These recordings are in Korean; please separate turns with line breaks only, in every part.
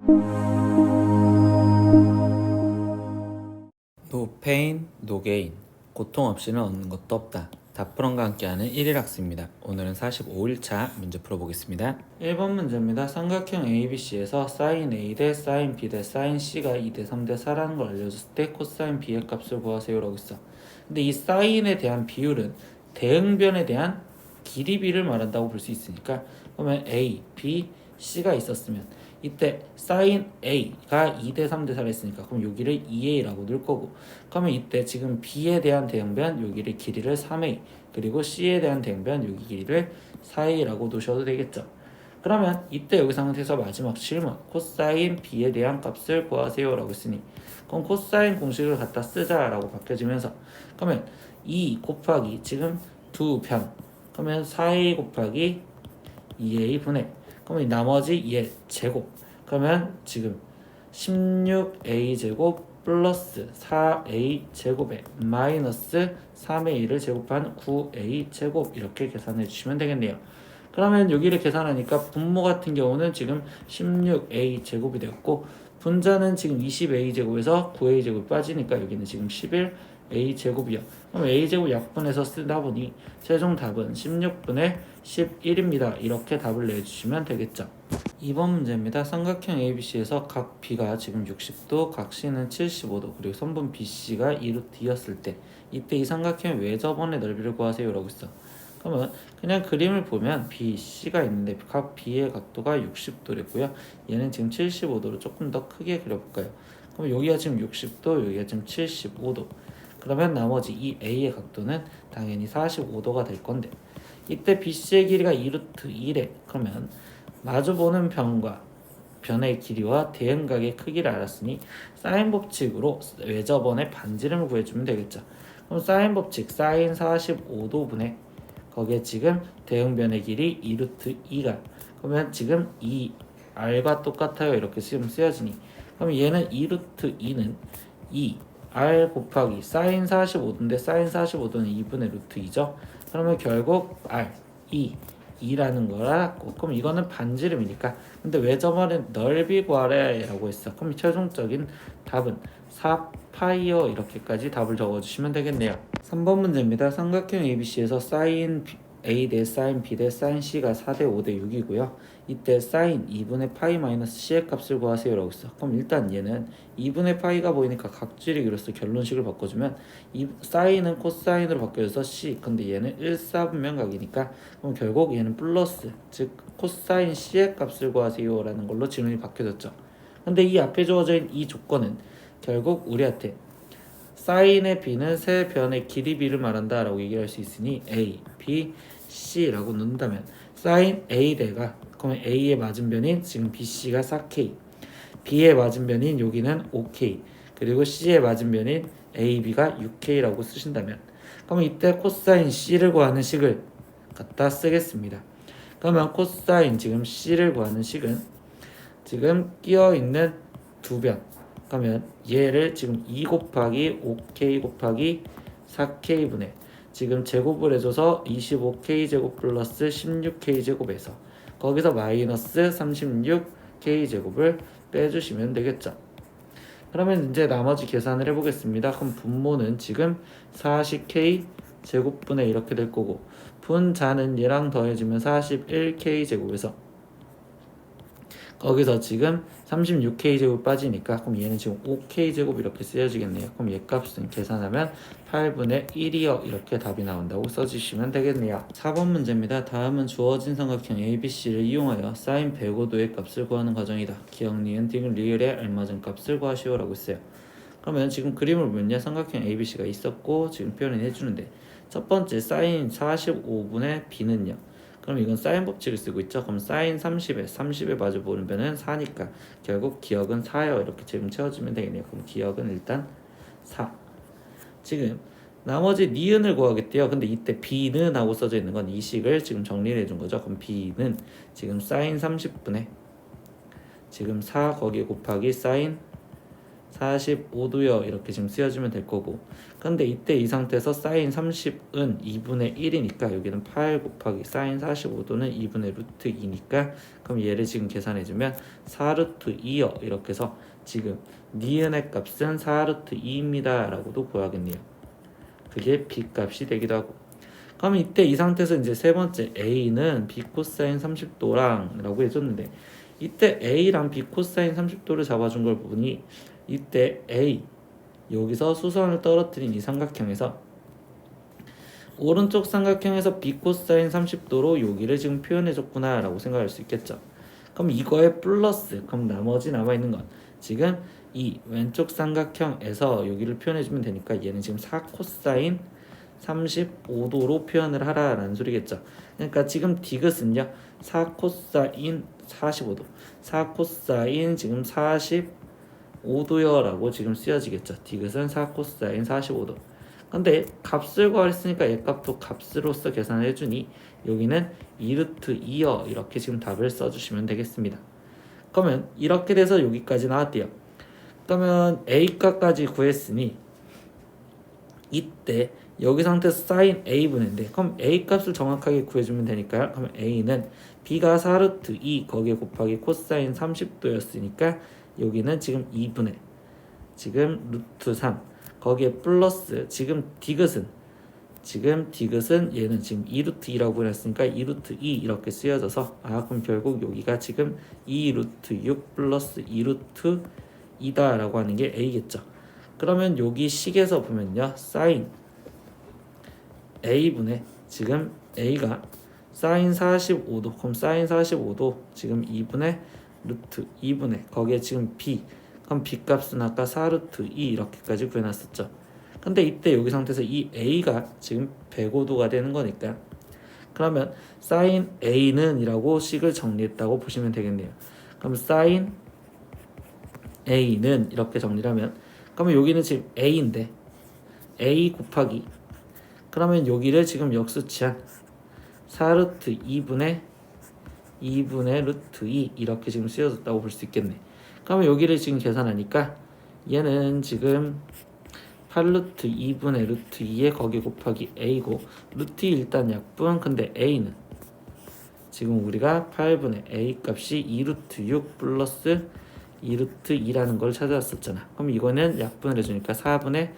No pain, no gain. 고통 없이는 얻는 것도 없다. 다프런과 함께하는 1일 학습입니다. 오늘은 45일차 문제 풀어보겠습니다. 1번 문제입니다. 삼각형 ABC에서 sin A 대 sin B 대 sin C가 2대 3대 4라는 걸 알려줬을 때 코사인 B의 값을 구하세요 라고 있어. 근데 이 sin에 대한 비율은 대응변에 대한 길이 B를 말한다고 볼 수 있으니까 그러면 A, B, C가 있었으면 이때 sin A가 2대 3대 4를 했으니까 그럼 여기를 2A라고 넣을 거고 그러면 이때 지금 B에 대한 대응변 여기를 길이를 3A 그리고 C에 대한 대응변 여기 길이를 4A라고 놓으셔도 되겠죠. 그러면 이때 여기 상태에서 마지막 질문 코사인 B에 대한 값을 구하세요 라고 했으니 그럼 코사인 공식을 갖다 쓰자 라고 바뀌어지면서 그러면 2 곱하기 지금 두 변 그러면 4A 곱하기 2A 분의 그러면 나머지 2의 제곱 그러면 지금 16A 제곱 플러스 4A 제곱에 마이너스 3A를 제곱한 9A 제곱 이렇게 계산해 주시면 되겠네요. 그러면 여기를 계산하니까 분모 같은 경우는 지금 16A 제곱이 되었고 분자는 지금 20A 제곱에서 9A 제곱이 빠지니까 여기는 지금 11A 제곱이요. 그럼 A 제곱 약분해서 쓰다 보니 최종 답은 16분의 11입니다. 이렇게 답을 내주시면 되겠죠. 2번 문제입니다. 삼각형 ABC에서 각 B가 지금 60도, 각 C는 75도, 그리고 선분 BC가 2루트였을 때 이때 이 삼각형의 외접원의 넓이를 구하세요 라고 있어. 그러면 그냥 그림을 보면 BC가 있는데 각 B의 각도가 60도랬고요. 얘는 지금 75도로 조금 더 크게 그려볼까요? 그럼 여기가 지금 60도, 여기가 지금 75도. 그러면 나머지 이 A의 각도는 당연히 45도가 될 건데 이때 BC의 길이가 2루트 1에 그러면 마주보는 변과 변의 길이와 대응각의 크기를 알았으니 사인 법칙으로 외접원의 반지름을 구해주면 되겠죠. 그럼 사인 법칙 사인 45도분의 거기에 지금 대응변의 길이 2루트 2가 그러면 지금 이 r과 똑같아요 이렇게 지금 쓰여지니 그럼 얘는 2루트 2는 2 r 곱하기 사인 45도인데 사인 45도는 2분의 루트 2죠. 그러면 결국 r 2라는 거라 그럼 이거는 반지름이니까 근데 외접원의 넓이 구하래라고 했어. 그럼 최종적인 답은 4파이어 이렇게까지 답을 적어주시면 되겠네요. 3번 문제입니다. 삼각형 ABC에서 sin A 대 sin B 대 sin C가 4대 5대 6이고요. 이때 sin 2분의 파이 마이너스 C의 값을 구하세요 라고 있어. 그럼 일단 얘는 2분의 파이가 보이니까 각질이기로서 결론식을 바꿔주면 이 사인은 코사인으로 바뀌어서 C 근데 얘는 1사분면각이니까 그럼 결국 얘는 플러스 즉 코사인 C의 값을 구하세요 라는 걸로 질문이 바뀌어졌죠. 근데 이 앞에 주어져 있는 이 조건은 결국 우리한테 사인의 B는 세 변의 길이 B를 말한다 라고 얘기할 수 있으니 A, B, C라고 넣는다면 사인 A대가 그러면 A의 맞은변인 지금 BC가 4K B의 맞은변인 여기는 5K 그리고 C의 맞은변인 AB가 6K라고 쓰신다면 그러면 이때 코사인 C를 구하는 식을 갖다 쓰겠습니다. 그러면 코사인 지금 C를 구하는 식은 지금 끼어있는 두 변 그러면 얘를 지금 2 곱하기 5K 곱하기 4K분의 지금 제곱을 해줘서 25K 제곱 플러스 16K 제곱에서 거기서 마이너스 36K 제곱을 빼주시면 되겠죠. 그러면 이제 나머지 계산을 해보겠습니다. 그럼 분모는 지금 40K 제곱분의 이렇게 될 거고 분자는 얘랑 더해주면 41K 제곱에서 거기서 지금 36K 제곱 빠지니까 그럼 얘는 지금 5K 제곱 이렇게 쓰여지겠네요. 그럼 얘 값은 계산하면 8분의 1이요 이렇게 답이 나온다고 써주시면 되겠네요. 4번 문제입니다. 다음은 주어진 삼각형 ABC를 이용하여 sin 105도의 값을 구하는 과정이다. 기억, 니은, 디귿, 리을의 알맞은 값을 구하시오 라고 했어요. 그러면 지금 그림을 보면요. 삼각형 ABC가 있었고 지금 표현을 해주는데 첫 번째 sin 45분의 B는요. 그럼 이건 사인 법칙을 쓰고 있죠. 그럼 사인 30에 마주 보는 변은 4니까 결국 기억은 4요. 이렇게 지금 채워주면 되겠네요. 그럼 기억은 일단 4. 지금 나머지 니은을 구하겠대요. 근데 이때 B는 하고 써져 있는 건 이 식을 지금 정리를 해준 거죠. 그럼 B는 지금 사인 30분에 지금 4 거기 곱하기 사인 45도요 이렇게 지금 쓰여주면 될 거고, 근데 이때 이 상태에서 사인 30은 2분의 1이니까 여기는 8 곱하기 사인 45도는 2분의 루트 2니까 그럼 얘를 지금 계산해주면 4루트 2요 이렇게 해서 지금 니은의 값은 4루트 2입니다 라고도 구하겠네요. 그게 b 값이 되기도 하고. 그럼 이때 이 상태에서 이제 세 번째 a는 b 코사인 30도랑 라고 해줬는데, 이때 a랑 b 코사인 30도를 잡아준 걸 보니 이때 a 여기서 수선을 떨어뜨린 이 삼각형에서 오른쪽 삼각형에서 b 코사인 30도로 여기를 지금 표현해줬구나 라고 생각할 수 있겠죠. 그럼 이거에 플러스, 그럼 나머지 남아있는 건 지금 이 왼쪽 삼각형에서 여기를 표현해주면 되니까 얘는 지금 4 코사인 35도로 표현을 하라라는 소리겠죠. 그러니까 지금 디귿은요 4 코사인 45도 4 코사인 지금 45도요 라고 지금 쓰여지겠죠. 디귿은 4 코사인 45도. 근데 값을 구하랬으니까 얘 값도 값으로서 계산을 해주니 여기는 2루트 2요 이렇게 지금 답을 써주시면 되겠습니다. 그러면 이렇게 돼서 여기까지 나왔대요. 그러면 a 값까지 구했으니 이때 여기 상태에서 사인 a분인데, 그럼 a 값을 정확하게 구해주면 되니까요. 그러면 a는 b가 4루트 2 거기에 곱하기 코사인 30도였으니까 여기는 지금 2분의 지금 루트 3 거기에 플러스 지금 디귿은 얘는 지금 2루트 2라고 했으니까 2루트 2 이렇게 쓰여져서 그럼 결국 여기가 지금 2루트 6 플러스 2루트 2다 라고 하는 게 a겠죠. 그러면 여기 식에서 보면요 사인 a분의 지금 a가 사인 45도, 그럼 사인 45도 지금 2분의 루트 2분의 거기에 지금 b, 그럼 b 값은 아까 4루트 2 이렇게까지 구해놨었죠. 근데 이때 여기 상태에서 이 a가 지금 105도가 되는 거니까 그러면 사인 a는 이라고 식을 정리했다고 보시면 되겠네요. 그럼 사인 a는 이렇게 정리하면, 그러면 여기는 지금 a인데 a 곱하기, 그러면 여기를 지금 역수치한 4루트 2분의 루트 2 이렇게 지금 쓰여졌다고 볼 수 있겠네. 그러면 여기를 지금 계산하니까 얘는 지금 8루트 2분의 루트 2에 거기 곱하기 a고, 루트 2 일단 약분, 근데 a는 지금 우리가 8분의 a 값이 2루트 6 플러스 2루트 2라는 걸 찾아왔었잖아. 그럼 이거는 약분을 해주니까 4분의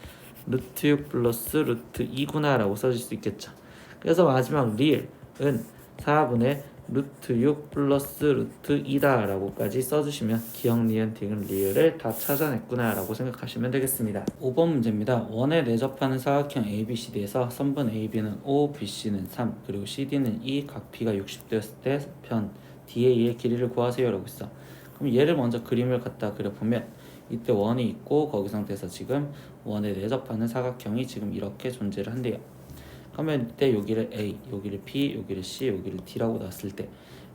루트 6 플러스 루트 2구나 라고 써줄 수 있겠죠. 그래서 마지막 리을은 4분의 루트 6 플러스 루트 2다 라고까지 써주시면 기억, 니은, 디귿, 리을을 다 찾아냈구나 라고 생각하시면 되겠습니다. 5번 문제입니다. 원에 내접하는 사각형 ABCD에서 선분 AB는 5, BC는 3, 그리고 CD는 2, 각 B가 60도였을 때 편 DA의 길이를 구하세요 라고 있어. 그럼 얘를 먼저 그림을 갖다 그려보면 이때 원이 있고 거기 상태에서 지금 원에 내접하는 사각형이 지금 이렇게 존재를 한대요. 그러면 이때 여기를 A, 여기를 B, 여기를 C, 여기를 D라고 놨을 때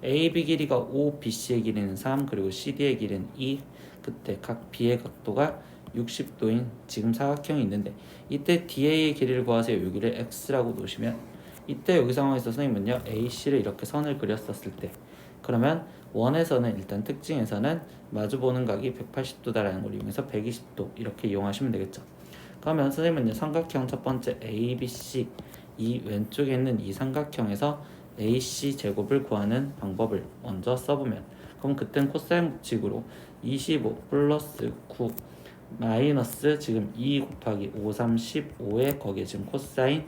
AB 길이가 5, BC의 길이는 3, 그리고 CD의 길이는 2, 그때 각 B의 각도가 60도인 지금 사각형이 있는데 이때 DA의 길이를 구하세요. 여기를 X라고 놓으시면 이때 여기 상황에서 선생님은요 AC를 이렇게 선을 그렸었을 때 그러면 원에서는 일단 특징에서는 마주보는 각이 180도다라는 걸 이용해서 120도 이렇게 이용하시면 되겠죠. 그러면 선생님은 삼각형 첫 번째 ABC 이 왼쪽에 있는 이 삼각형에서 AC 제곱을 구하는 방법을 먼저 써보면, 그럼 그땐 코사인 법칙으로 25 플러스 9 마이너스 지금 2 곱하기 5, 3, 15에 거기에 지금 코사인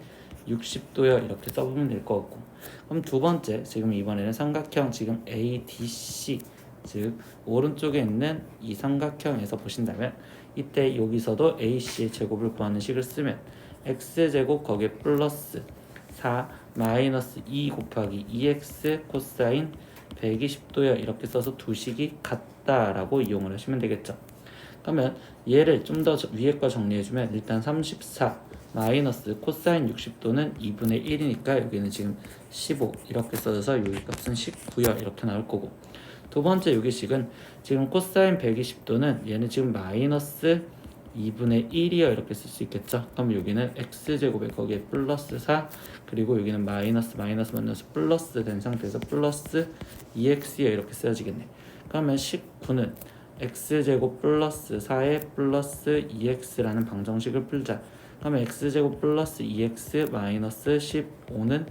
60도요 이렇게 써보면 될 것 같고, 그럼 두 번째 지금 이번에는 삼각형 지금 ADC 즉 오른쪽에 있는 이 삼각형에서 보신다면 이때 여기서도 AC의 제곱을 구하는 식을 쓰면 x제곱 거기에 플러스 4 마이너스 2 곱하기 2x 코사인 120도요 이렇게 써서 두 식이 같다라고 이용을 하시면 되겠죠. 그러면 얘를 좀 더 위에 거 정리해주면 일단 34 마이너스 코사인 60도는 2분의 1이니까 여기는 지금 15 이렇게 써져서 여기 값은 19요 이렇게 나올 거고, 두 번째 여기 식은 지금 코사인 120도는 얘는 지금 마이너스 2분의 1이요 이렇게 쓸 수 있겠죠. 그럼 여기는 x제곱에 거기에 플러스 4 그리고 여기는 마이너스 플러스 된 상태에서 플러스 2x요 이렇게 쓰여지겠네. 그러면 19는 x제곱 플러스 4의 플러스 2x라는 방정식을 풀자. 그러면 x제곱 플러스 2x 마이너스 15는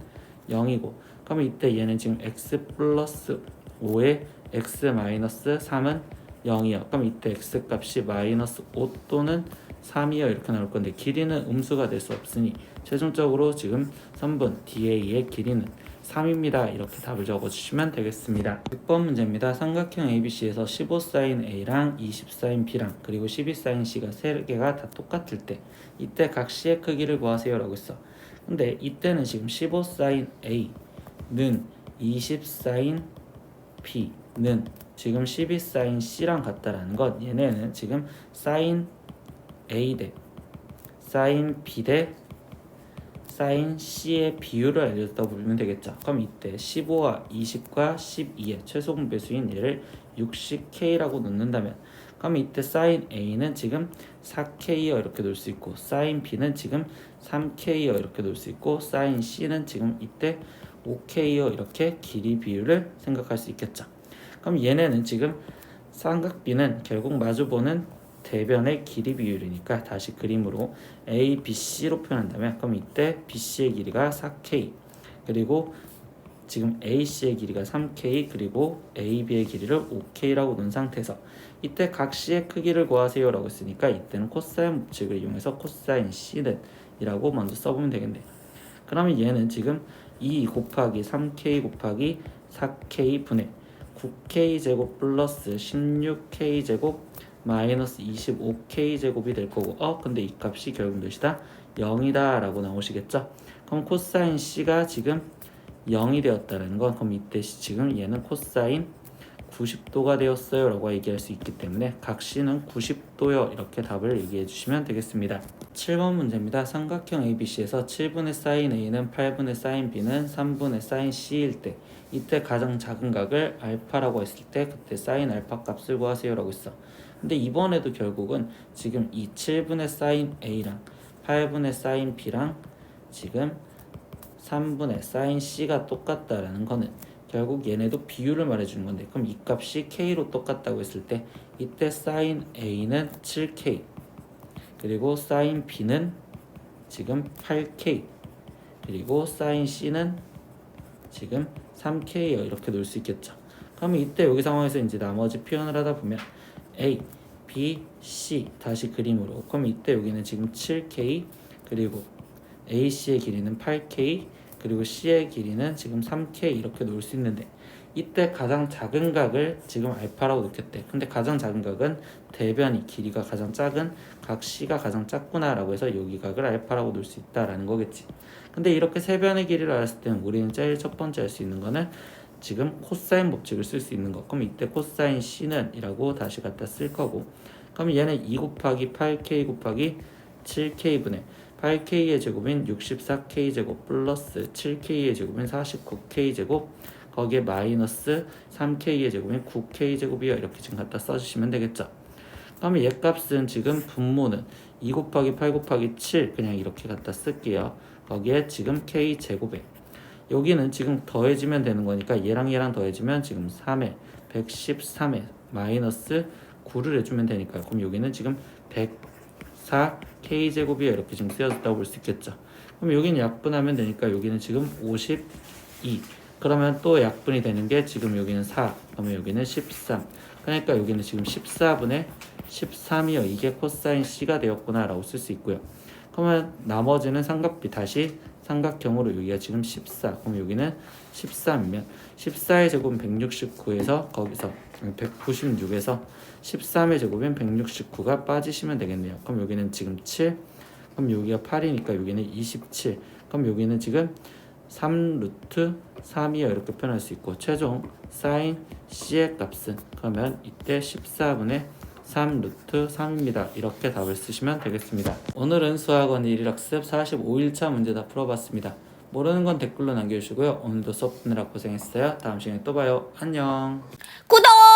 0이고, 그러면 이때 얘는 지금 x 플러스 5의 x 마이너스 3은 0이요. 그럼 이때 x 값이 마이너스 5 또는 3이요 이렇게 나올 건데, 길이는 음수가 될 수 없으니 최종적으로 지금 선분 DA의 길이는 3입니다. 이렇게 답을 적어주시면 되겠습니다. 6번 문제입니다. 삼각형 ABC에서 15sin A랑 20sin B랑 그리고 12sin C가 3개가 다 똑같을 때 이때 각 C의 크기를 구하세요 라고 했어. 근데 이때는 지금 15sin A는 20sin B는 지금 12sin C랑 같다라는 것, 얘네는 지금 sin A 대 sin B 대 sin C의 비율을 알려줬다 보면 되겠죠. 그럼 이때 15와 20과 12의 최소 공배수인 얘를 60K라고 놓는다면, 그럼 이때 sin A는 지금 4K여 이렇게 놓을 수 있고, sin B는 지금 3K여 이렇게 놓을 수 있고, sin C는 지금 이때 5K여 이렇게 길이 비율을 생각할 수 있겠죠. 그럼 얘네는 지금 삼각비는 결국 마주보는 대변의 길이 비율이니까 다시 그림으로 A, B, C로 표현한다면, 그럼 이때 BC의 길이가 4K, 그리고 지금 AC의 길이가 3K, 그리고 AB의 길이를 5K라고 놓은 상태에서 이때 각 C의 크기를 구하세요 라고 했으니까 이때는 코사인 법칙을 이용해서 코사인 C는 이라고 먼저 써보면 되겠네요. 그러면 얘는 지금 2 곱하기 3K 곱하기 4K 분의 9K 제곱 플러스 16K 제곱 마이너스 25K 제곱이 될 거고, 근데 이 값이 결국 몇이다? 0이다 라고 나오시겠죠? 그럼 코사인 C가 지금 0이 되었다는 건, 그럼 이때 지금 얘는 코사인 90도가 되었어요 라고 얘기할 수 있기 때문에 각 C는 90도요 이렇게 답을 얘기해 주시면 되겠습니다. 7번 문제입니다. 삼각형 ABC에서 7분의 sin A는 8분의 sin B는 3분의 sin C일 때 이때 가장 작은 각을 알파라고 했을 때 그때 sin 알파 값을 구하세요 라고 했어. 근데 이번에도 결국은 지금 이 7분의 sin A랑 8분의 sin B랑 지금 3분의 sin C가 똑같다라는 거는 결국 얘네도 비율을 말해주는 건데, 그럼 이 값이 K로 똑같다고 했을 때 이때 sin A는 7K, 그리고 sin B는 지금 8K, 그리고 sin C는 지금 3K요 이렇게 놓을 수 있겠죠. 그러면 이때 여기 상황에서 이제 나머지 표현을 하다 보면 A, B, C 다시 그림으로, 그럼 이때 여기는 지금 7K, 그리고 AC의 길이는 8K, 그리고 C의 길이는 지금 3K 이렇게 놓을 수 있는데, 이때 가장 작은 각을 지금 알파라고 놓겠대. 근데 가장 작은 각은 대변이 길이가 가장 작은 각 C가 가장 작구나 라고 해서 여기 각을 알파라고 놓을 수 있다라는 거겠지. 근데 이렇게 세 변의 길이를 알았을 때는 우리는 제일 첫 번째 할 수 있는 거는 지금 코사인 법칙을 쓸 수 있는 거. 그럼 이때 코사인 C는 이라고 다시 갖다 쓸 거고, 그럼 얘는 2 곱하기 8K 곱하기 7K분의 8K의 제곱인 64K 제곱 플러스 7K의 제곱인 49K 제곱, 거기에 마이너스 3K의 제곱인 9K 제곱이요 이렇게 지금 갖다 써주시면 되겠죠. 그러면 얘 값은 지금 분모는 2 곱하기 8 곱하기 7 그냥 이렇게 갖다 쓸게요. 거기에 지금 K 제곱에 여기는 지금 더해지면 되는 거니까 얘랑 얘랑 더해지면 지금 3에 113에 마이너스 9를 해주면 되니까요. 그럼 여기는 지금 104K 제곱이요 이렇게 지금 쓰여졌다고 볼 수 있겠죠. 그럼 여기는 약분하면 되니까 여기는 지금 52, 그러면 또 약분이 되는 게 지금 여기는 4, 그러면 여기는 13, 그러니까 여기는 지금 14분의 13이요 이게 코사인 C가 되었구나 라고 쓸 수 있고요. 그러면 나머지는 삼각비 다시 삼각형으로 여기가 지금 14, 그럼 여기는 13이면 14의 제곱은 169에서 거기서 196에서 13의 제곱인 169가 빠지시면 되겠네요. 그럼 여기는 지금 7, 그럼 여기가 8이니까 여기는 27, 그럼 여기는 지금 3 루트 3이요 이렇게 표현할 수 있고, 최종 sin C의 값은 그러면 이때 14분의 3 루트 3입니다. 이렇게 답을 쓰시면 되겠습니다. 오늘은 수학원 1일학습 45일차 문제 다 풀어봤습니다. 모르는 건 댓글로 남겨주시고요. 오늘도 수업 듣느라 고생했어요. 다음 시간에 또 봐요. 안녕.
구독!